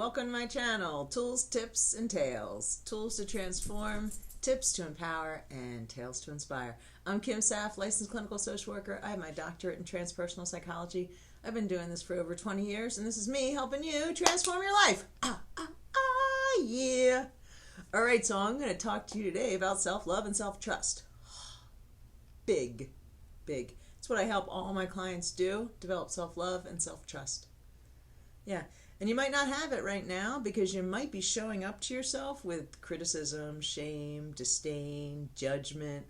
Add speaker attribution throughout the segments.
Speaker 1: welcome to my channel. Tools, tips, and tales. Tools to transform, tips to empower, and tales to inspire. I'm Kim Saff, licensed clinical social worker. I have my doctorate in transpersonal psychology. I've been doing this for over 20 years, and this is me helping you transform your life. Yeah. All right, so I'm going to talk to you today about self-love and self-trust. Big. It's what I help all my clients do, develop self-love and self-trust. Yeah, and you might not have it right now because you might be showing up to yourself with criticism, shame, disdain, judgment,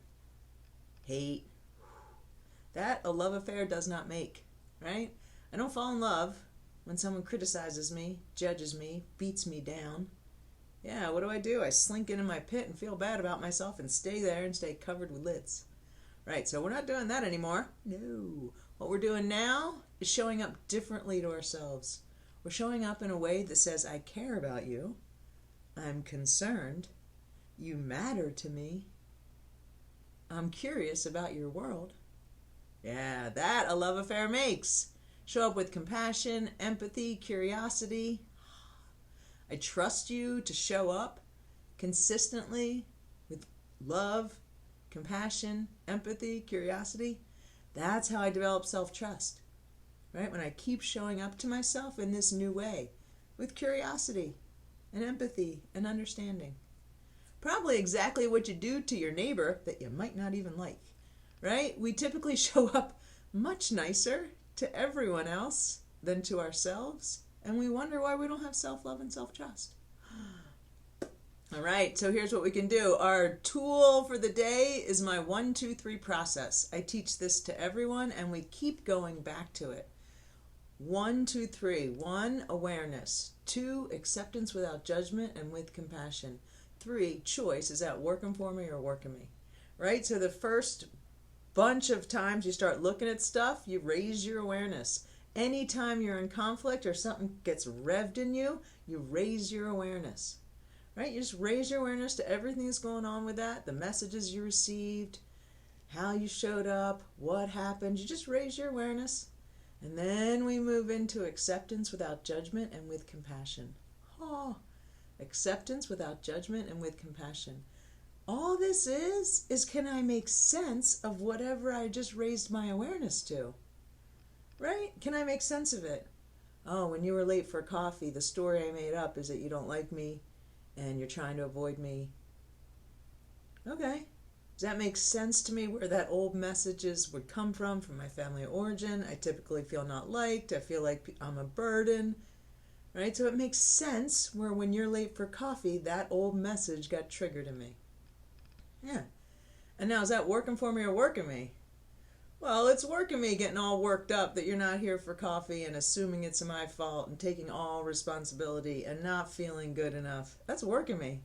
Speaker 1: hate. That a love affair does not make, right? I don't fall in love when someone criticizes me, judges me, beats me down. Yeah, what do? I slink into my pit and feel bad about myself and stay there and stay covered with lids. Right, so we're not doing that anymore. No. What we're doing now is showing up differently to ourselves. We're showing up in a way that says, I care about you. I'm concerned. You matter to me. I'm curious about your world. Yeah, that a love affair makes. Show up with compassion, empathy, curiosity. I trust you to show up consistently with love, compassion, empathy, curiosity. That's how I develop self-trust, right? When I keep showing up to myself in this new way with curiosity and empathy and understanding. Probably exactly what you do to your neighbor that you might not even like, right? We typically show up much nicer to everyone else than to ourselves, and we wonder why we don't have self-love and self-trust. All right, so here's what we can do. Our tool for the day is my 1, 2, 3 process. I teach this to everyone, and we keep going back to it. 1, 2, 3. 1, awareness. 2, acceptance without judgment and with compassion. 3, choice. Is that working for me or working me? Right? So the first bunch of times you start looking at stuff, you raise your awareness. Anytime you're in conflict or something gets revved in you, you raise your awareness. Right? You just raise your awareness to everything that's going on with that, the messages you received, how you showed up, what happened. You just raise your awareness. And then we move into acceptance without judgment and with compassion. Oh, acceptance without judgment and with compassion. All this is can I make sense of whatever I just raised my awareness to? Right? Can I make sense of it? Oh, when you were late for coffee, the story I made up is that you don't like me and you're trying to avoid me. Okay. Does that make sense to me where that old messages would come from my family of origin? I typically feel not liked. I feel like I'm a burden. Right? So it makes sense where when you're late for coffee, that old message got triggered in me. Yeah. And now is that working for me or working me? Well, it's working me getting all worked up that you're not here for coffee and assuming it's my fault and taking all responsibility and not feeling good enough. That's working me.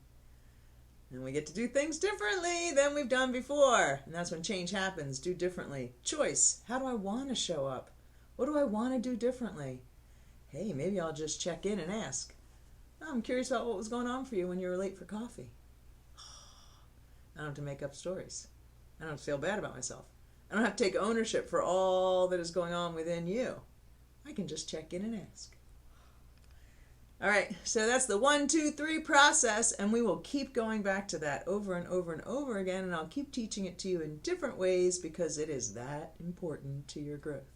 Speaker 1: And we get to do things differently than we've done before. And that's when change happens. Do differently. Choice. How do I want to show up? What do I want to do differently? Hey, maybe I'll just check in and ask. I'm curious about what was going on for you when you were late for coffee. I don't have to make up stories. I don't have to feel bad about myself. I don't have to take ownership for all that is going on within you. I can just check in and ask. All right, so that's the 1, 2, 3 process, and we will keep going back to that over and over and over again, and I'll keep teaching it to you in different ways because it is that important to your growth.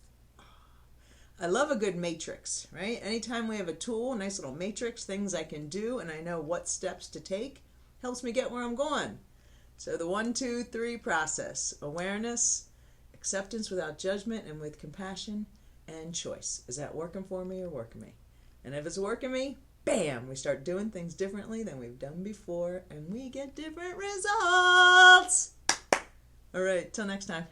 Speaker 1: I love a good matrix, right? Anytime we have a tool, a nice little matrix, things I can do, and I know what steps to take, helps me get where I'm going. So the 1, 2, 3 process: awareness, acceptance without judgment and with compassion, and choice. Is that working for me or working me? And if it's working me, bam, we start doing things differently than we've done before, and we get different results. All right, till next time.